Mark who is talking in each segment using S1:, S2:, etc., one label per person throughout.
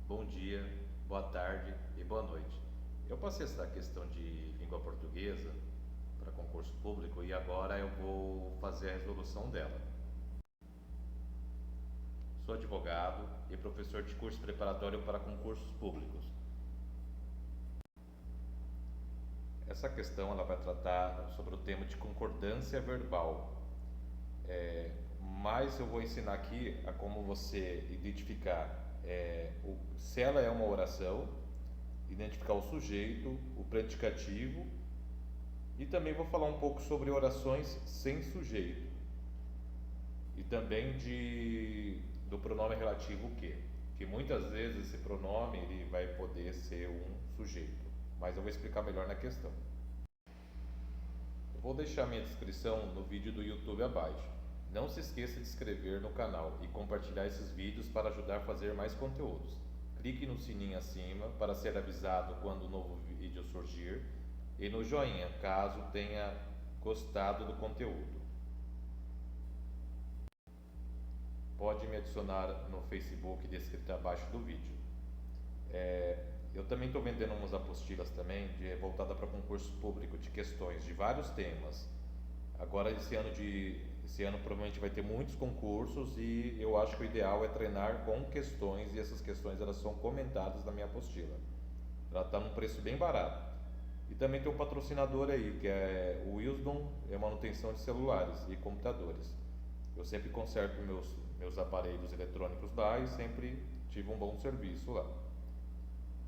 S1: bom dia, boa tarde e boa noite. Eu passei essa questão de língua portuguesa para concurso público e agora eu vou fazer a resolução dela. Sou advogado e professor de curso preparatório para concursos públicos. Essa questão ela vai tratar sobre o tema de concordância verbal, mas eu vou ensinar aqui a como você identificar se ela é uma oração, identificar o sujeito, o predicativo. E também vou falar um pouco sobre orações sem sujeito e também do pronome relativo que muitas vezes esse pronome ele vai poder ser um sujeito, mas eu vou explicar melhor na questão. Eu vou deixar minha descrição no vídeo do YouTube abaixo. Não se esqueça de se inscrever no canal e compartilhar esses vídeos para ajudar a fazer mais conteúdos. Clique no sininho acima para ser avisado quando o novo vídeo surgir e no joinha caso tenha gostado do conteúdo. Pode me adicionar no Facebook descrito abaixo do vídeo. Eu também estou vendendo umas apostilas também voltada para concurso público de questões de vários temas. Agora esse ano provavelmente vai ter muitos concursos e eu acho que o ideal é treinar com questões e essas questões elas são comentadas na minha apostila. Ela está num preço bem barato. E também tem um patrocinador aí, que é o Wisdom, é manutenção de celulares e computadores. Eu sempre conserto meus aparelhos eletrônicos lá e sempre tive um bom serviço lá.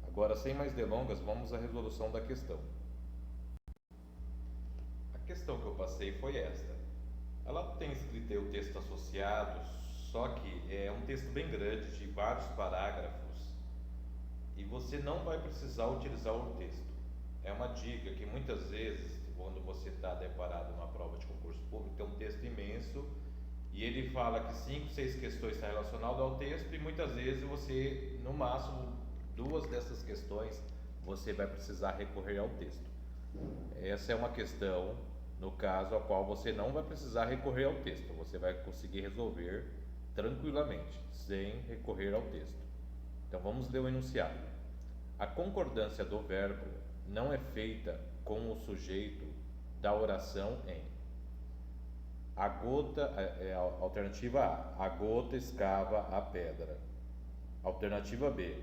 S1: Agora, sem mais delongas, vamos à resolução da questão. A questão que eu passei foi esta. Ela tem escrito aí o texto associado, só que é um texto bem grande, de vários parágrafos, e você não vai precisar utilizar o texto. É uma dica que muitas vezes, quando você está deparado numa prova de concurso público, tem um texto imenso e ele fala que 5, 6 questões estão relacionadas ao texto e muitas vezes você, no máximo, 2 dessas questões você vai precisar recorrer ao texto. Essa é uma questão, no caso, a qual você não vai precisar recorrer ao texto, você vai conseguir resolver tranquilamente, sem recorrer ao texto. Então vamos ler o enunciado. A concordância do verbo não é feita com o sujeito da oração em a gota, alternativa A, a gota escava a pedra. Alternativa B,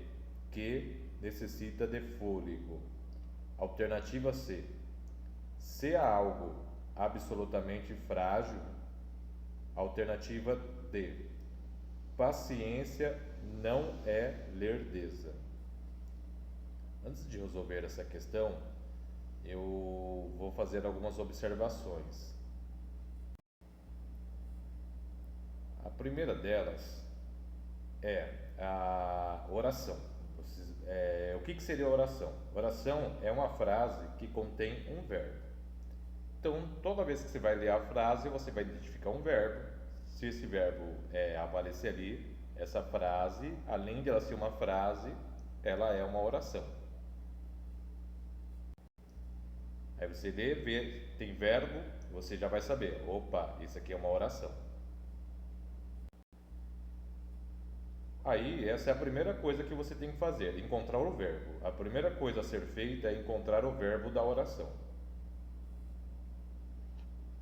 S1: que necessita de fôlego. Alternativa C, se há algo absolutamente frágil. Alternativa D, paciência não é lerdeza. Antes de resolver essa questão, eu vou fazer algumas observações. A primeira delas é a oração. O que seria a oração? Oração é uma frase que contém um verbo. Então, toda vez que você vai ler a frase, você vai identificar um verbo. Se esse verbo aparecer ali, essa frase, além de ela ser uma frase, ela é uma oração. Aí você lê, vê, tem verbo, você já vai saber, opa, isso aqui é uma oração. Aí, essa é a primeira coisa que você tem que fazer, encontrar o verbo. A primeira coisa a ser feita é encontrar o verbo da oração.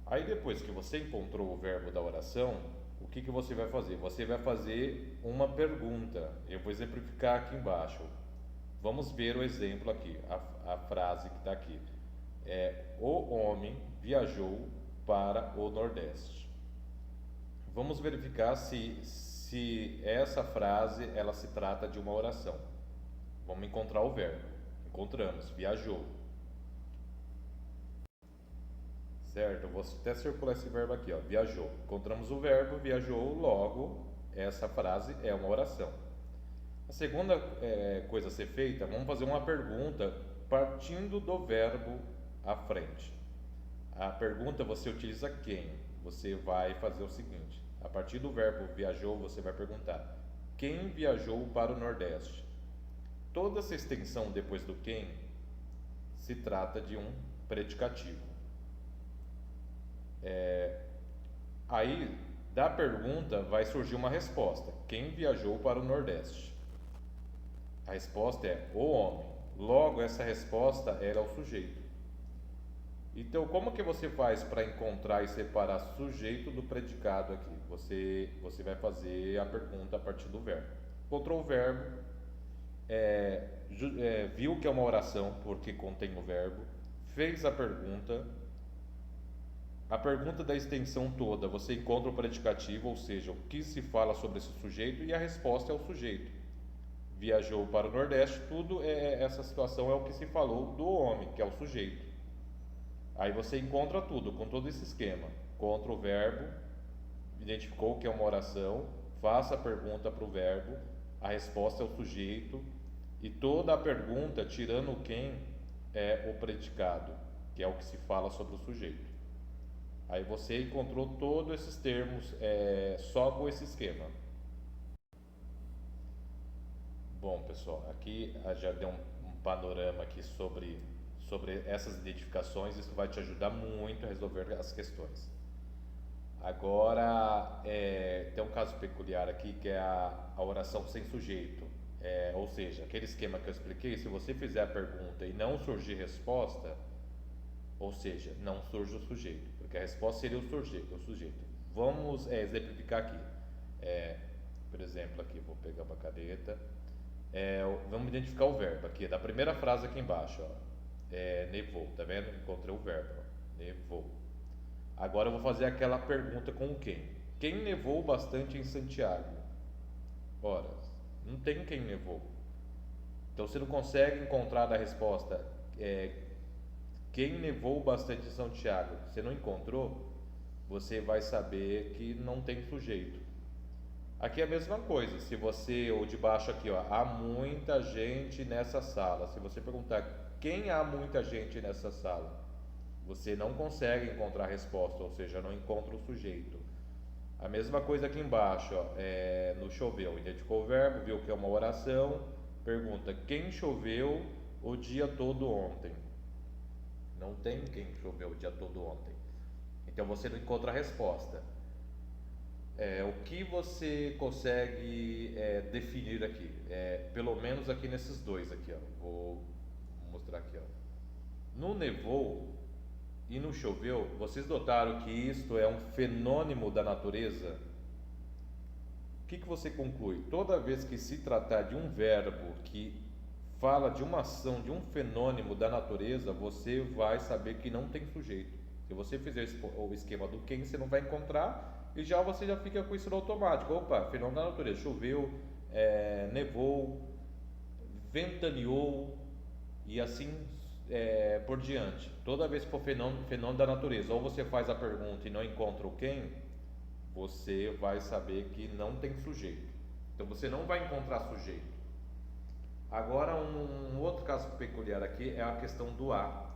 S1: Aí, depois que você encontrou o verbo da oração, o que você vai fazer? Você vai fazer uma pergunta. Eu vou exemplificar aqui embaixo. Vamos ver o exemplo aqui, a frase que está aqui. O homem viajou para o Nordeste. Vamos verificar se essa frase ela se trata de uma oração. Vamos encontrar o verbo. Encontramos, viajou. Certo? Eu vou até circular esse verbo aqui, ó, viajou. Encontramos o verbo, viajou, logo essa frase é uma oração. A segunda coisa a ser feita, vamos fazer uma pergunta partindo do verbo à frente. A pergunta você utiliza quem? Você vai fazer o seguinte: a partir do verbo viajou, você vai perguntar: quem viajou para o Nordeste? Toda essa extensão depois do quem se trata de um predicativo. Aí, da pergunta vai surgir uma resposta: quem viajou para o Nordeste? A resposta é o homem. Logo, essa resposta era o sujeito. Então, como que você faz para encontrar e separar sujeito do predicado aqui? Você vai fazer a pergunta a partir do verbo. Encontrou o verbo, viu que é uma oração porque contém o verbo, fez a pergunta da extensão toda, você encontra o predicativo, ou seja, o que se fala sobre esse sujeito, e a resposta é o sujeito. Viajou para o Nordeste, essa situação é o que se falou do homem, que é o sujeito. Aí você encontra tudo, com todo esse esquema. Encontra o verbo, identificou que é uma oração, faça a pergunta para o verbo, a resposta é o sujeito, e toda a pergunta, tirando quem, é o predicado, que é o que se fala sobre o sujeito. Aí você encontrou todos esses termos só com esse esquema. Bom, pessoal, aqui já deu um panorama aqui sobre essas identificações. Isso vai te ajudar muito a resolver as questões. Agora, tem um caso peculiar aqui que é a oração sem sujeito. Ou seja, aquele esquema que eu expliquei, se você fizer a pergunta e não surgir resposta, ou seja, não surge o sujeito, porque a resposta seria o sujeito. Vamos exemplificar aqui. Por exemplo, aqui vou pegar uma caneta. Vamos identificar o verbo aqui, da primeira frase aqui embaixo. Nevou, tá vendo? Encontrei o verbo. Nevou. Agora eu vou fazer aquela pergunta com o quem. Quem nevou bastante em Santiago? Ora, não tem quem nevou. Então você não consegue encontrar a resposta. Quem nevou bastante em Santiago? Você não encontrou? Você vai saber que não tem sujeito. Aqui é a mesma coisa. Se você, ou de baixo aqui, ó, há muita gente nessa sala. Se você perguntar quem há muita gente nessa sala, você não consegue encontrar a resposta, ou seja, não encontra o sujeito. A mesma coisa aqui embaixo, ó, no choveu. Identificou o verbo, viu que é uma oração, pergunta quem choveu o dia todo ontem. Não tem quem choveu o dia todo ontem. Então você não encontra a resposta. O que você consegue definir aqui? Pelo menos aqui nesses dois aqui, ó. Vou mostrar aqui, ó. No nevou e no choveu, vocês notaram que isto é um fenômeno da natureza? O que você conclui? Toda vez que se tratar de um verbo que fala de uma ação, de um fenômeno da natureza, você vai saber que não tem sujeito. Se você fizer o esquema do quem, você não vai encontrar, e você já fica com isso no automático. Opa, fenômeno da natureza, choveu, nevou, ventaneou e assim por diante. Toda vez que for fenômeno da natureza, ou você faz a pergunta e não encontra o quem, você vai saber que não tem sujeito. Então você não vai encontrar sujeito. Agora um outro caso peculiar aqui é a questão do a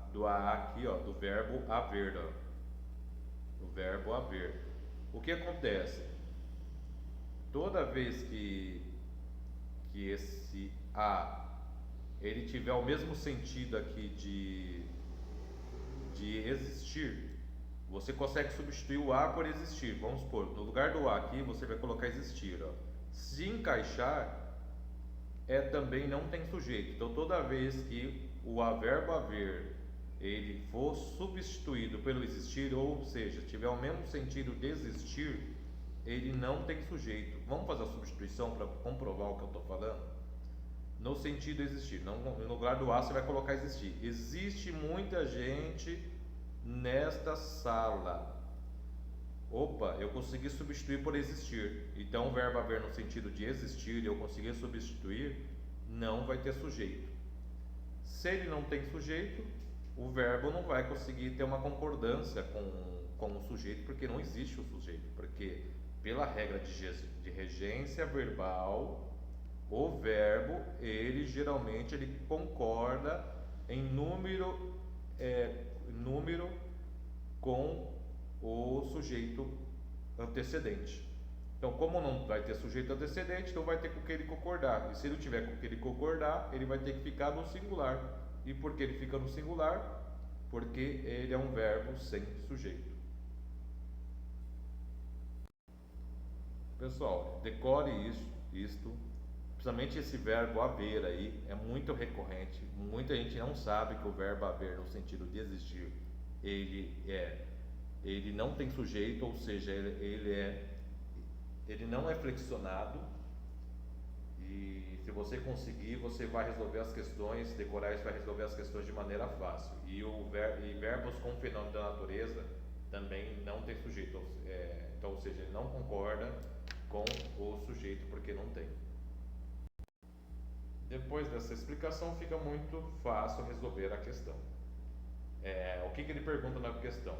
S1: aqui, ó, do verbo haver, ó. Do verbo haver. O que acontece? Toda vez que esse a ele tiver o mesmo sentido aqui de existir, você consegue substituir o a por existir. Vamos supor, no lugar do a aqui você vai colocar existir, ó. Se encaixar, também não tem sujeito. Então toda vez que o verbo haver ele for substituído pelo existir, ou seja, tiver o mesmo sentido de existir, ele não tem sujeito. Vamos fazer a substituição para comprovar o que eu estou falando? No sentido de existir, não, no lugar do a você vai colocar existir. Existe muita gente nesta sala. Opa, eu consegui substituir por existir. Então o verbo haver no sentido de existir, eu consegui substituir, não vai ter sujeito. Se ele não tem sujeito, o verbo não vai conseguir ter uma concordância com o sujeito, porque não existe o sujeito. Porque pela regra de regência verbal, o verbo, ele geralmente concorda em número com o sujeito antecedente. Então, como não vai ter sujeito antecedente, então vai ter com que ele concordar. E se ele tiver com que ele concordar, ele vai ter que ficar no singular. E por que ele fica no singular? Porque ele é um verbo sem sujeito. Pessoal, decore isto principalmente esse verbo haver aí, é muito recorrente. Muita gente não sabe que o verbo haver, no sentido de existir, ele não tem sujeito, ou seja, ele não é flexionado. E se você conseguir, você vai resolver as questões, decorar isso vai resolver as questões de maneira fácil. E verbos com fenômeno da natureza também não tem sujeito, então, ou seja, ele não concorda com o sujeito porque não tem. Depois dessa explicação fica muito fácil resolver a questão. O que ele pergunta na questão?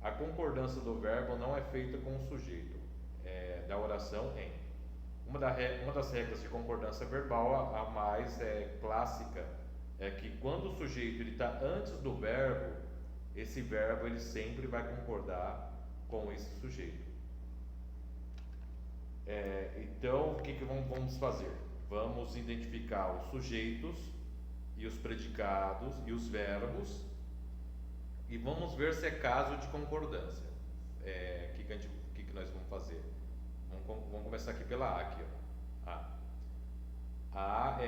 S1: A concordância do verbo não é feita com o sujeito da oração em. Uma das regras de concordância verbal, a mais clássica, é que quando o sujeito está antes do verbo, esse verbo ele sempre vai concordar com esse sujeito. Então, o que vamos fazer? Vamos identificar os sujeitos e os predicados e os verbos e vamos ver se é caso de concordância. O que nós vamos fazer? Vamos começar aqui pela A. Aqui, ó. A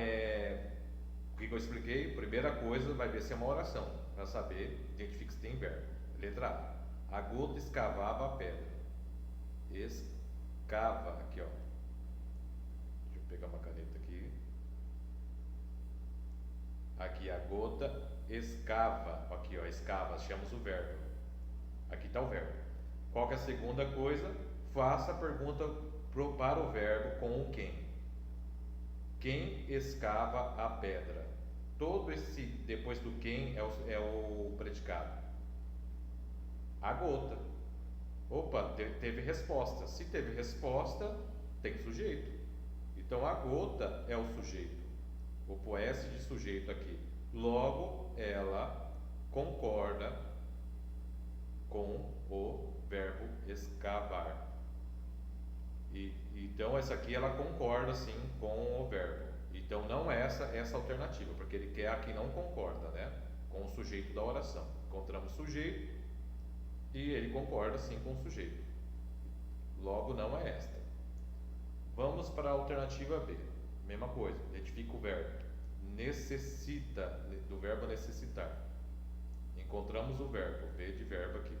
S1: o que eu expliquei? Primeira coisa, vai ver se é uma oração, para saber, identifique se tem verbo. Letra A. A gota escavava a pedra. Escava, aqui, ó. Deixa eu pegar uma caneta aqui. Aqui a gota escava, aqui, ó, escava, achamos o verbo. Aqui está o verbo. Qual que é a segunda coisa? Faça a pergunta para o verbo com o quem. Quem escava a pedra? Todo esse, depois do quem, é o predicado. A gota. Opa, teve resposta. Se teve resposta, tem sujeito. Então a gota é o sujeito. O poesse de sujeito aqui. Logo, ela concorda com o verbo escavar. Então essa aqui ela concorda sim com o verbo. Então não é essa alternativa, porque ele quer aqui não concorda, né, com o sujeito da oração. Encontramos sujeito e ele concorda sim com o sujeito. Logo não é esta. Vamos para a alternativa B. Mesma coisa, identifica o verbo. Necessita, do verbo necessitar. Encontramos o verbo, V de verbo aqui.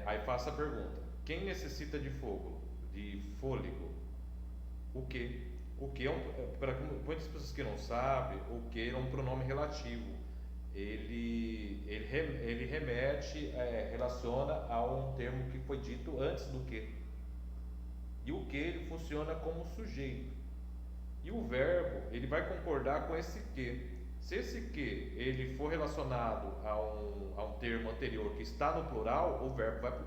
S1: Aí faça a pergunta: quem necessita de fogo? De fôlego? O que? O que para muitas pessoas que não sabem, o que é um pronome relativo. Ele remete, relaciona a um termo que foi dito antes do que. E o que ele funciona como sujeito. E o verbo, ele vai concordar com esse que. Se esse que ele for relacionado a um termo anterior que está no plural, o verbo vai para o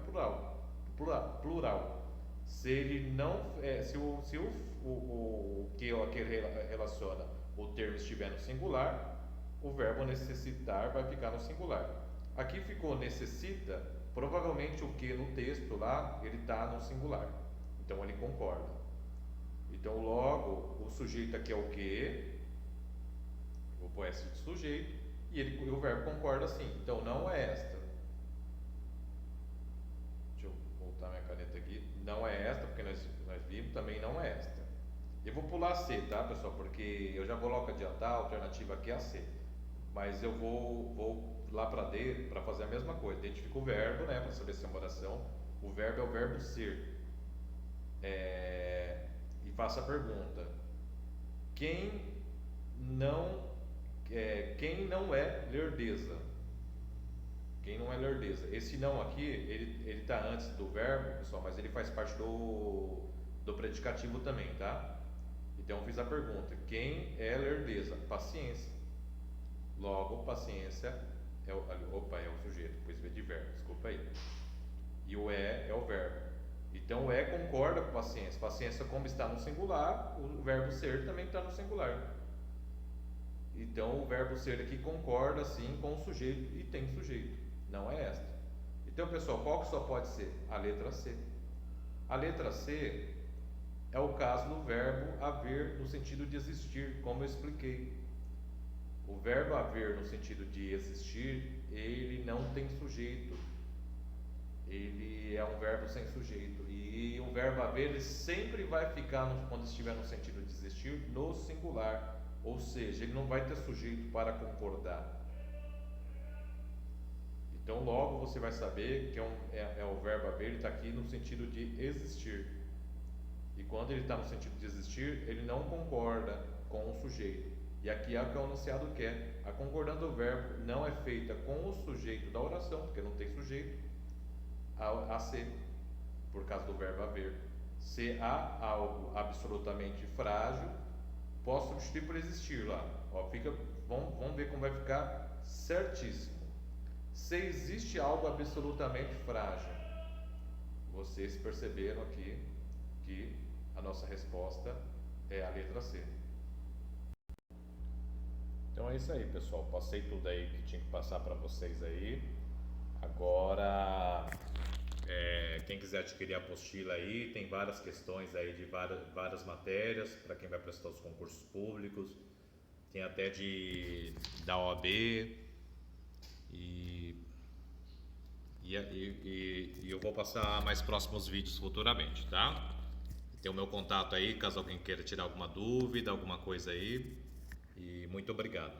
S1: plural. Se ele não, se o que relaciona o termo estiver no singular, o verbo necessitar vai ficar no singular. Aqui ficou necessita, provavelmente o que no texto lá, ele está no singular. Então ele concorda. Então logo, o sujeito aqui é o que, o poesse de sujeito, e o verbo concorda sim. Então não é esta. Deixa eu voltar minha caneta aqui. Não é esta, porque nós vimos, também não é esta. Eu vou pular C, tá, pessoal? Porque eu já vou logo adiantar, a alternativa aqui é a C. Mas eu vou lá para D para fazer a mesma coisa. Identifico o verbo, né, para saber se é uma oração. O verbo é o verbo ser. E faço a pergunta: quem não é lerdeza? Quem não é lerdeza? Esse não aqui, ele está antes do verbo, pessoal, mas ele faz parte do predicativo também, tá? Então eu fiz a pergunta: quem é lerdeza? Paciência. Logo, paciência é o sujeito, pois V de verbo, desculpa aí. E o é o verbo. Então o concorda com paciência. Paciência, como está no singular, o verbo ser também está no singular. Então o verbo ser aqui concorda sim com o sujeito e tem sujeito. Não é esta. Então, pessoal, qual que só pode ser? A letra C. A letra C é o caso do verbo haver no sentido de existir, como eu expliquei. O verbo haver no sentido de existir, ele não tem sujeito. ele é um verbo sem sujeito. E o verbo haver ele sempre vai ficar, quando estiver no sentido de existir, no singular. Ou seja, ele não vai ter sujeito para concordar. Então, logo você vai saber que é o verbo haver, ele está aqui no sentido de existir. E quando ele está no sentido de existir, ele não concorda com o sujeito. E aqui é o que o enunciado quer. A concordância do verbo não é feita com o sujeito da oração, porque não tem sujeito, a ser, por causa do verbo haver. Se há algo absolutamente frágil, posso substituir por existir lá. Ó, vamos ver como vai ficar certíssimo. Se existe algo absolutamente frágil, vocês perceberam aqui que a nossa resposta é a letra C. Então é isso aí, pessoal. Passei tudo aí que tinha que passar para vocês aí. Agora, quem quiser adquirir a apostila aí, tem várias questões aí de várias matérias para quem vai prestar os concursos públicos. Tem até da OAB e eu vou passar mais próximos vídeos futuramente, tá? Tem o meu contato aí, caso alguém queira tirar alguma dúvida, alguma coisa aí. E muito obrigado.